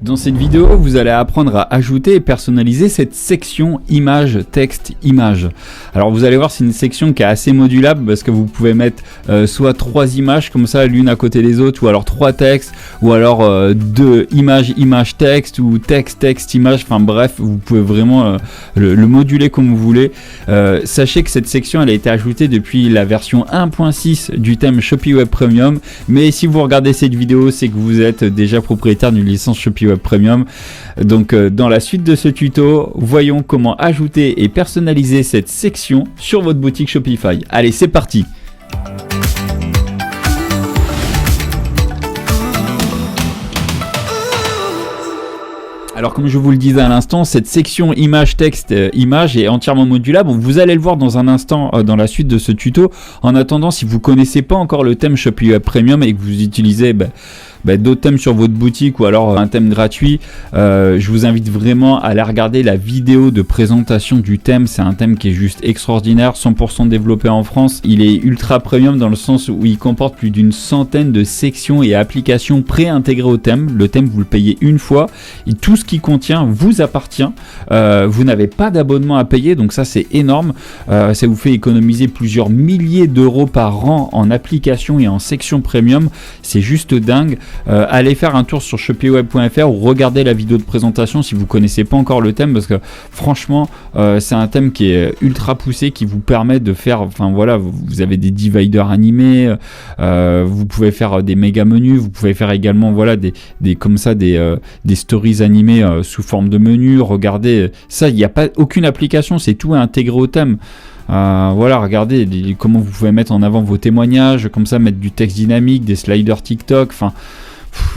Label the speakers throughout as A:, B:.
A: Dans cette vidéo, vous allez apprendre à ajouter et personnaliser cette section image, texte, image. Alors vous allez voir, c'est une section qui est assez modulable parce que vous pouvez mettre soit 3 images comme ça, l'une à côté des autres, ou alors 3 textes, ou alors 2 images, image, texte, ou texte, texte, image, enfin bref, vous pouvez vraiment le moduler comme vous voulez. Sachez que cette section, elle a été ajoutée depuis la version 1.6 du thème Shopee Web Premium, mais si vous regardez cette vidéo, c'est que vous êtes déjà propriétaire d'une licence Shopee Web Premium. Donc dans la suite de ce tuto, voyons comment ajouter et personnaliser cette section sur votre boutique Shopify. Allez, c'est parti! Alors comme je vous le disais à l'instant, cette section image, texte, image est entièrement modulable. Vous allez le voir dans un instant dans la suite de ce tuto. En attendant, si vous ne connaissez pas encore le thème Shopee Web Premium et que vous utilisez d'autres thèmes sur votre boutique ou alors un thème gratuit, je vous invite vraiment à aller regarder la vidéo de présentation du thème. C'est un thème qui est juste extraordinaire, 100% développé en France. Il est ultra premium dans le sens où il comporte plus d'une centaine de sections et applications pré-intégrées au thème. Le thème, vous le payez une fois et tout ce qui contient vous appartient. Vous n'avez pas d'abonnement à payer, donc ça c'est énorme. Ça vous fait économiser plusieurs milliers d'euros par an en applications et en sections premium. C'est juste dingue. Allez faire un tour sur shopeeweb.fr ou regardez la vidéo de présentation si vous connaissez pas encore le thème, parce que franchement c'est un thème qui est ultra poussé, qui vous permet de faire, enfin voilà, vous avez des dividers animés, vous pouvez faire des méga menus, vous pouvez faire également voilà des stories animées sous forme de menus. Regardez ça, il n'y a pas aucune application, c'est tout intégré au thème. Voilà, regardez comment vous pouvez mettre en avant vos témoignages, comme ça, mettre du texte dynamique, des sliders TikTok, enfin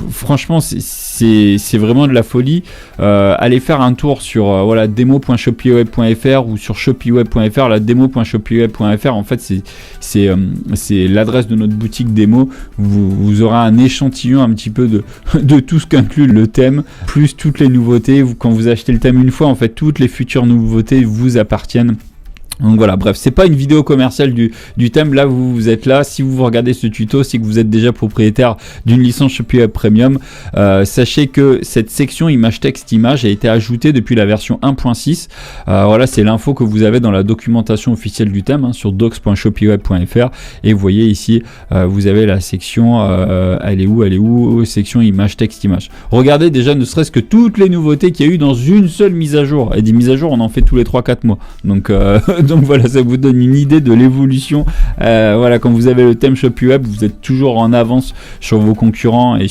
A: franchement c'est vraiment de la folie. Allez faire un tour sur demo.shopeeweb.fr ou sur shopeeweb.fr. La demo.shopeeweb.fr, en fait c'est l'adresse de notre boutique démo. Vous aurez un échantillon un petit peu de tout ce qu'inclut le thème, plus toutes les nouveautés. Quand vous achetez le thème une fois, en fait toutes les futures nouveautés vous appartiennent. Donc voilà, bref, c'est pas une vidéo commerciale du thème. Là, vous êtes là. Si vous regardez ce tuto, c'est que vous êtes déjà propriétaire d'une licence Shopee Web Premium. Sachez que cette section image, texte, image a été ajoutée depuis la version 1.6. Voilà, c'est l'info que vous avez dans la documentation officielle du thème, sur docs.shopeeweb.fr. Et vous voyez ici, vous avez la section, elle est où, section image, texte, image. Regardez déjà, ne serait-ce que toutes les nouveautés qu'il y a eu dans une seule mise à jour. Et des mises à jour, on en fait tous les 3-4 mois. Donc voilà, ça vous donne une idée de l'évolution. Voilà, quand vous avez le thème Shopee Web, vous êtes toujours en avance sur vos concurrents et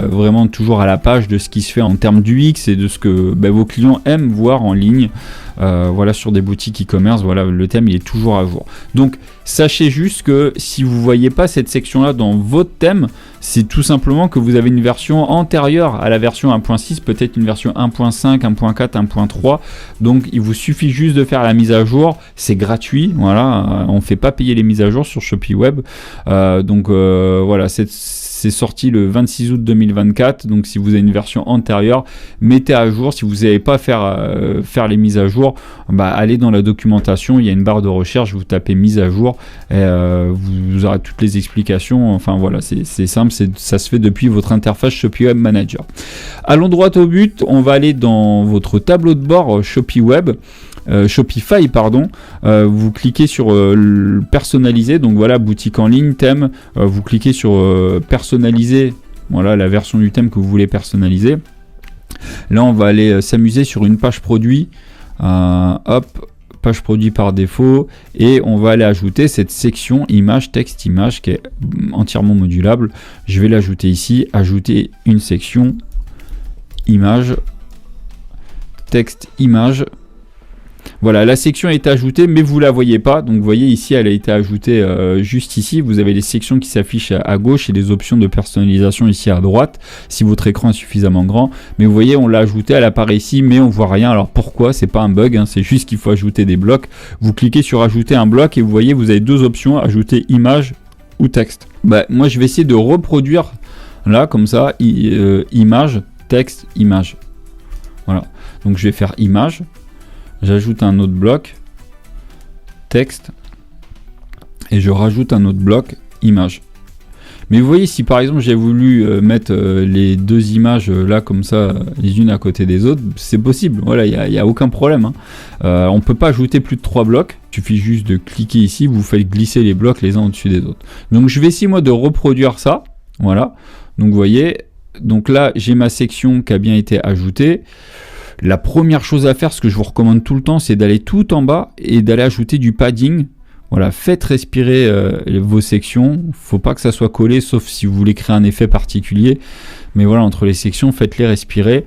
A: vraiment toujours à la page de ce qui se fait en termes d'UX et de ce que vos clients aiment voir en ligne. Voilà, sur des boutiques e-commerce, voilà, le thème il est toujours à jour. Donc sachez juste que si vous voyez pas cette section là dans votre thème, c'est tout simplement que vous avez une version antérieure à la version 1.6, peut-être une version 1.5, 1.4, 1.3. Donc il vous suffit juste de faire la mise à jour, c'est gratuit, voilà, on fait pas payer les mises à jour sur Shopee Web. Voilà, c'est sorti le 26 août 2024, donc si vous avez une version antérieure, mettez à jour. Si vous n'avez pas faire les mises à jour, allez dans la documentation, il y a une barre de recherche, vous tapez mise à jour et vous aurez toutes les explications. Enfin voilà, c'est simple, ça se fait depuis votre interface Shopee Web Manager. Allons droit au but, on va aller dans votre tableau de bord Shopify, pardon. Vous cliquez sur personnaliser, donc voilà, boutique en ligne, thème, vous cliquez sur personnaliser, voilà la version du thème que vous voulez personnaliser. Là on va aller s'amuser sur une page produit, page produit par défaut, et on va aller ajouter cette section image, texte, image qui est entièrement modulable. Je vais l'ajouter ici, ajouter une section image, texte, image. Voilà, la section est ajoutée, mais vous la voyez pas. Donc vous voyez ici, elle a été ajoutée juste ici. Vous avez les sections qui s'affichent à gauche et les options de personnalisation ici à droite, si votre écran est suffisamment grand. Mais vous voyez, on l'a ajoutée, elle apparaît ici, mais on voit rien. Alors pourquoi? C'est pas un bug, c'est juste qu'il faut ajouter des blocs. Vous cliquez sur ajouter un bloc et vous voyez, vous avez deux options, ajouter image ou texte. Moi, je vais essayer de reproduire là, comme ça, image, texte, image. Voilà. Donc je vais faire image. J'ajoute un autre bloc, texte, et je rajoute un autre bloc, image. Mais vous voyez, si par exemple j'ai voulu mettre les deux images là comme ça, les unes à côté des autres, c'est possible, voilà, il n'y a aucun problème, hein. On peut pas ajouter plus de 3 blocs, il suffit juste de cliquer ici, vous faites glisser les blocs les uns au-dessus des autres. Donc je vais essayer moi de reproduire ça, voilà, donc vous voyez, donc là j'ai ma section qui a bien été ajoutée. La première chose à faire, ce que je vous recommande tout le temps, c'est d'aller tout en bas et d'aller ajouter du padding. Voilà, faites respirer vos sections. Faut pas que ça soit collé, sauf si vous voulez créer un effet particulier. Mais voilà, entre les sections, faites-les respirer.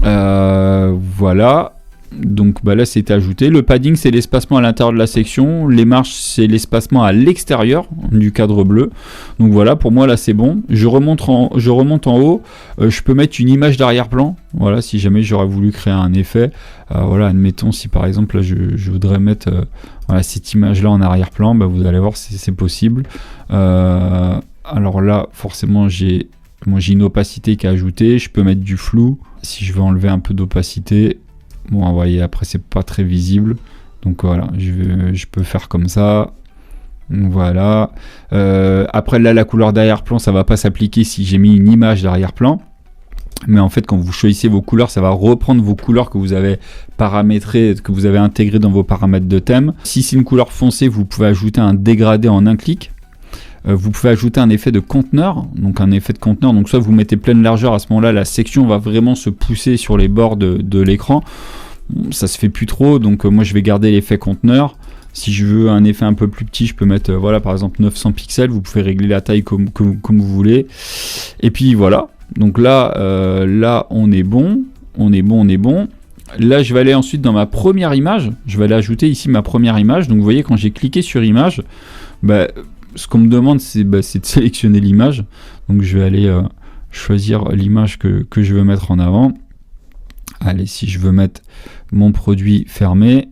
A: Voilà. Donc bah là, c'est ajouté. Le padding, c'est l'espacement à l'intérieur de la section. Les marges, c'est l'espacement à l'extérieur du cadre bleu. Donc voilà, pour moi, là, c'est bon. Je remonte en haut. Je peux mettre une image d'arrière-plan. Voilà, si jamais j'aurais voulu créer un effet. Voilà, admettons, si par exemple, là, je voudrais mettre voilà, cette image-là en arrière-plan, bah, vous allez voir, c'est possible. Alors là, forcément, j'ai une opacité qui est ajoutée. Je peux mettre du flou. Si je veux enlever un peu d'opacité... Bon, vous voyez, après, c'est pas très visible. Donc voilà, je peux faire comme ça. Voilà. Après, là, la couleur d'arrière-plan, ça va pas s'appliquer si j'ai mis une image d'arrière-plan. Mais en fait, quand vous choisissez vos couleurs, ça va reprendre vos couleurs que vous avez paramétrées, que vous avez intégrées dans vos paramètres de thème. Si c'est une couleur foncée, vous pouvez ajouter un dégradé en un clic. Vous pouvez ajouter un effet de conteneur, donc un effet de conteneur, donc soit vous mettez pleine largeur, à ce moment-là la section va vraiment se pousser sur les bords de l'écran, ça se fait plus trop, donc moi je vais garder l'effet conteneur. Si je veux un effet un peu plus petit, je peux mettre voilà, par exemple 900 pixels, vous pouvez régler la taille comme vous voulez, et puis voilà, donc là, là on est bon. Là je vais aller ensuite dans ma première image, je vais aller ajouter ici ma première image, donc vous voyez quand j'ai cliqué sur image, bah, ce qu'on me demande, c'est de sélectionner l'image. Donc je vais aller choisir l'image que je veux mettre en avant. Allez, si je veux mettre mon produit fermé,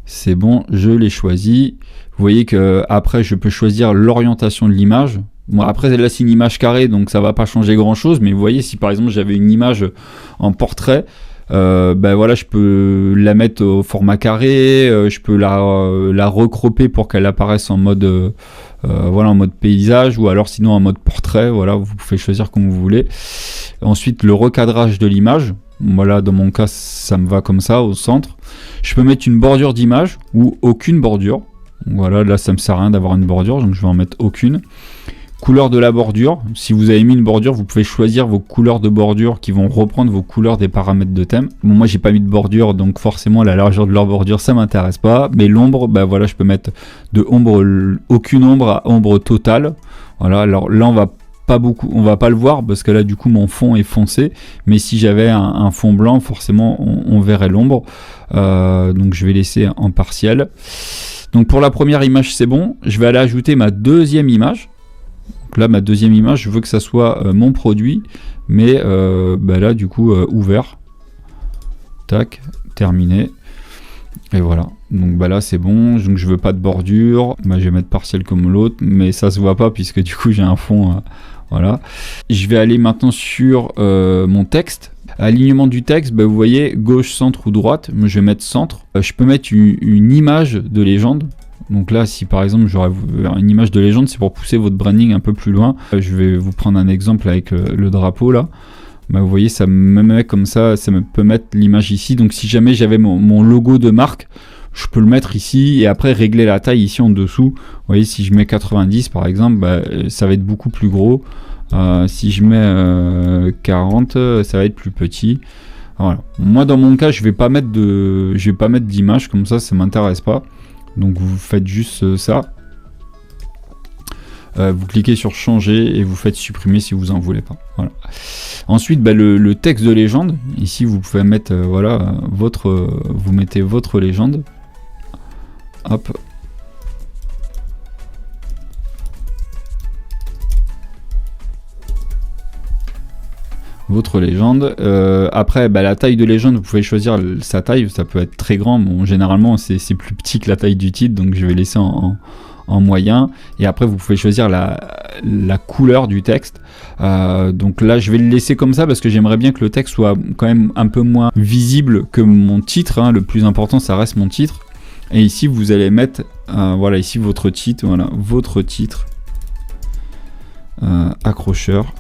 A: c'est bon, je l'ai choisi. Vous voyez que après je peux choisir l'orientation de l'image. Bon, après là c'est une image carrée, donc ça va pas changer grand chose. Mais vous voyez, si par exemple j'avais une image en portrait, ben voilà, je peux la mettre au format carré, je peux la recroper pour qu'elle apparaisse en mode voilà, en mode paysage, ou alors sinon en mode portrait. Voilà, vous pouvez choisir comme vous voulez. Ensuite, le recadrage de l'image, voilà, dans mon cas ça me va comme ça au centre. Je peux mettre une bordure d'image ou aucune bordure. Voilà, là ça me sert à rien d'avoir une bordure, donc je vais en mettre aucune. Couleur de la bordure, si vous avez mis une bordure, vous pouvez choisir vos couleurs de bordure qui vont reprendre vos couleurs des paramètres de thème. Bon, moi j'ai pas mis de bordure, donc forcément la largeur de leur bordure ça m'intéresse pas, mais l'ombre, bah voilà, je peux mettre de ombre, aucune ombre à ombre totale. Voilà, alors là on va pas le voir parce que là du coup mon fond est foncé, mais si j'avais un fond blanc, forcément on verrait l'ombre. Donc je vais laisser en partiel. Donc pour la première image c'est bon, je vais aller ajouter ma deuxième image. Donc là ma deuxième image, je veux que ça soit mon produit, mais bah là du coup ouvert. Tac, terminé. Et voilà, donc bah là c'est bon, donc je veux pas de bordure, bah, je vais mettre partiel comme l'autre, mais ça se voit pas puisque du coup j'ai un fond, voilà. Je vais aller maintenant sur mon texte. Alignement du texte, bah, vous voyez, gauche, centre ou droite, je vais mettre centre. Je peux mettre une image de légende. Donc là, si par exemple j'aurais une image de légende, c'est pour pousser votre branding un peu plus loin. Je vais vous prendre un exemple avec le drapeau là. Bah, vous voyez, ça me met comme ça, ça me peut mettre l'image ici. Donc si jamais j'avais mon logo de marque, je peux le mettre ici et après régler la taille ici en dessous. Vous voyez, si je mets 90 par exemple, bah, ça va être beaucoup plus gros. Si je mets 40, ça va être plus petit. Voilà. Moi dans mon cas, je vais pas mettre d'image comme ça m'intéresse pas. Donc vous faites juste ça. Vous cliquez sur changer et vous faites supprimer si vous en voulez pas. Voilà. Ensuite, bah, le texte de légende. Ici, vous pouvez mettre voilà vous mettez votre légende. Hop. Votre légende. Après, bah, la taille de légende, vous pouvez choisir sa taille. Ça peut être très grand. Bon, généralement, c'est plus petit que la taille du titre, donc je vais laisser en moyen. Et après, vous pouvez choisir la couleur du texte. Donc là, je vais le laisser comme ça parce que j'aimerais bien que le texte soit quand même un peu moins visible que mon titre. Hein. Le plus important, ça reste mon titre. Et ici, vous allez mettre, voilà, ici votre titre. Voilà, votre titre. accrocheur.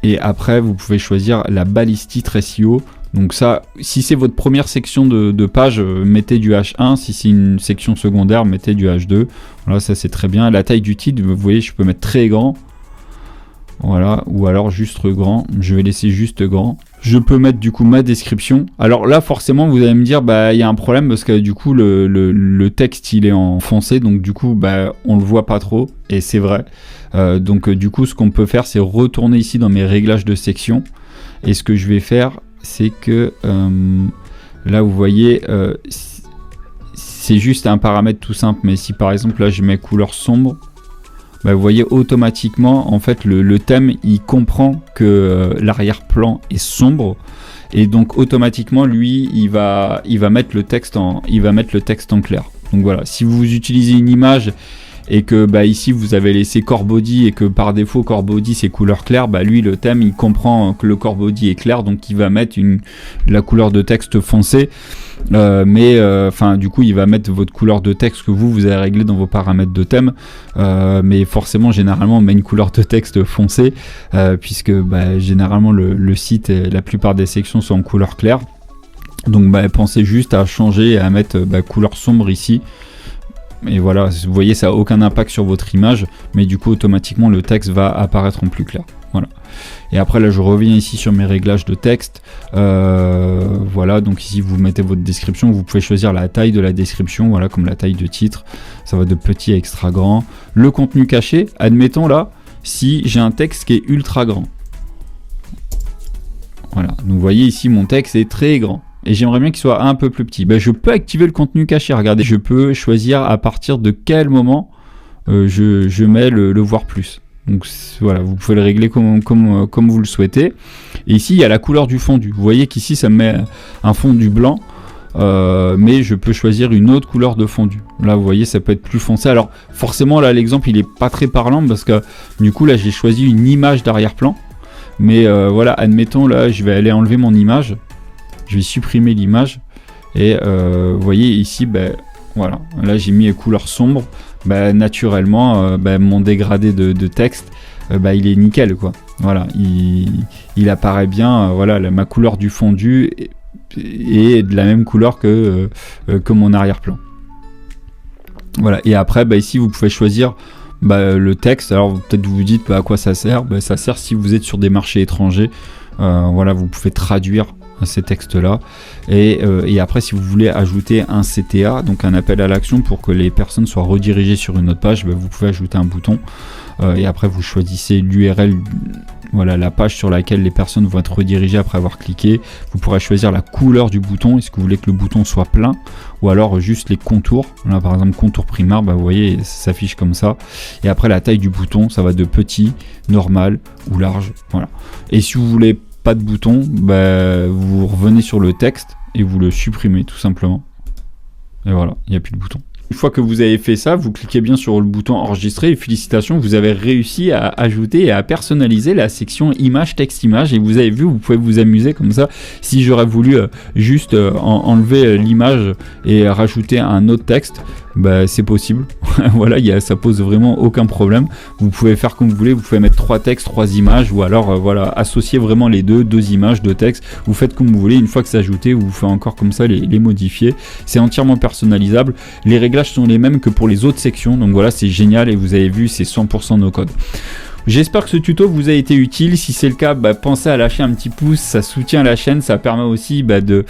A: Et après, vous pouvez choisir la balise titre SEO. Donc ça, si c'est votre première section de page, mettez du H1. Si c'est une section secondaire, mettez du H2. Voilà, ça c'est très bien. La taille du titre, vous voyez, je peux mettre très grand. Voilà, ou alors juste grand. Je vais laisser juste grand. Je peux mettre du coup ma description. Alors là, forcément, vous allez me dire, bah il y a un problème parce que du coup, le texte il est en foncé, donc du coup, bah on le voit pas trop. Et c'est vrai. Donc du coup, ce qu'on peut faire, c'est retourner ici dans mes réglages de section. Et ce que je vais faire, c'est que là, vous voyez, c'est juste un paramètre tout simple. Mais si par exemple là, je mets couleur sombre. Bah, vous voyez automatiquement en fait le thème il comprend que l'arrière-plan est sombre et donc automatiquement lui il va mettre le texte en clair. Donc voilà, si vous utilisez une image et que bah, ici vous avez laissé core body et que par défaut core body c'est couleur claire, bah lui le thème il comprend que le core body est clair, donc il va mettre la couleur de texte foncée. Enfin du coup il va mettre votre couleur de texte que vous avez réglé dans vos paramètres de thème, mais forcément généralement on met une couleur de texte foncée puisque bah, généralement le site et la plupart des sections sont en couleur claire, donc bah, pensez juste à changer et à mettre couleur sombre ici. Et voilà, vous voyez, ça n'a aucun impact sur votre image, mais du coup automatiquement le texte va apparaître en plus clair. Voilà. Et après là je reviens ici sur mes réglages de texte. Voilà, donc ici vous mettez votre description, vous pouvez choisir la taille de la description, voilà, comme la taille de titre, ça va de petit à extra grand. Le contenu caché, admettons là, si j'ai un texte qui est ultra grand. Voilà, donc vous voyez ici mon texte est très grand. Et j'aimerais bien qu'il soit un peu plus petit. Ben, je peux activer le contenu caché. Regardez, je peux choisir à partir de quel moment je mets le voir plus. Donc voilà, vous pouvez le régler comme vous le souhaitez. Et ici, il y a la couleur du fondu. Vous voyez qu'ici, ça me met un fondu blanc. Mais je peux choisir une autre couleur de fondu. Là, vous voyez, ça peut être plus foncé. Alors, forcément, là, l'exemple, il est pas très parlant parce que du coup, là, j'ai choisi une image d'arrière-plan. Mais voilà, admettons, là, je vais aller enlever mon image. Je vais supprimer l'image et vous voyez ici, ben, voilà, là j'ai mis couleur sombre, ben, naturellement mon dégradé de texte, il est nickel quoi. Voilà, il apparaît bien, voilà, ma couleur du fondu est de la même couleur que mon arrière-plan. Voilà, et après ici vous pouvez choisir le texte. Alors peut-être vous vous dites à quoi ça sert. Ça sert si vous êtes sur des marchés étrangers. Voilà, vous pouvez traduire ces textes là et après si vous voulez ajouter un CTA, donc un appel à l'action pour que les personnes soient redirigées sur une autre page, vous pouvez ajouter un bouton et après vous choisissez l'URL, voilà, la page sur laquelle les personnes vont être redirigées après avoir cliqué. Vous pourrez choisir la couleur du bouton, est-ce que vous voulez que le bouton soit plein ou alors juste les contours. Là par exemple contour primaire, vous voyez ça s'affiche comme ça, et après la taille du bouton ça va de petit, normal ou large, voilà. Et si vous voulez pas de bouton, vous revenez sur le texte et vous le supprimez tout simplement. Et voilà, il n'y a plus de bouton. Une fois que vous avez fait ça, vous cliquez bien sur le bouton enregistrer et félicitations, vous avez réussi à ajouter et à personnaliser la section texte image, et vous avez vu, vous pouvez vous amuser comme ça. Si j'aurais voulu juste enlever l'image et rajouter un autre texte, c'est possible. Voilà, ça pose vraiment aucun problème. Vous pouvez faire comme vous voulez, vous pouvez mettre 3 textes, 3 images, ou alors voilà, associer vraiment les deux images, 2 textes. Vous faites comme vous voulez. Une fois que c'est ajouté, vous faites encore comme ça les modifier. C'est entièrement personnalisable. Les réglages sont les mêmes que pour les autres sections, donc voilà, c'est génial. Et vous avez vu, c'est 100% no code. J'espère que ce tuto vous a été utile. Si c'est le cas, pensez à lâcher un petit pouce, ça soutient la chaîne, ça permet aussi de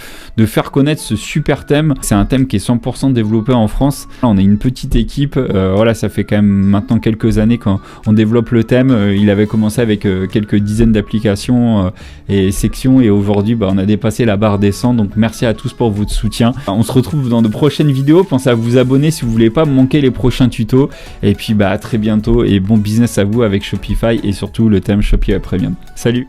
A: faire connaître ce super thème. C'est un thème qui est 100% développé en France. On est une petite équipe, voilà, ça fait quand même maintenant quelques années qu'on développe le thème. Il avait commencé avec quelques dizaines d'applications et sections, et aujourd'hui on a dépassé la barre des 100, donc merci à tous pour votre soutien. On se retrouve dans de prochaines vidéos, pensez à vous abonner si vous voulez pas manquer les prochains tutos, et puis à très bientôt et bon business à vous avec Shopify et surtout le thème Shopify Premium. Salut!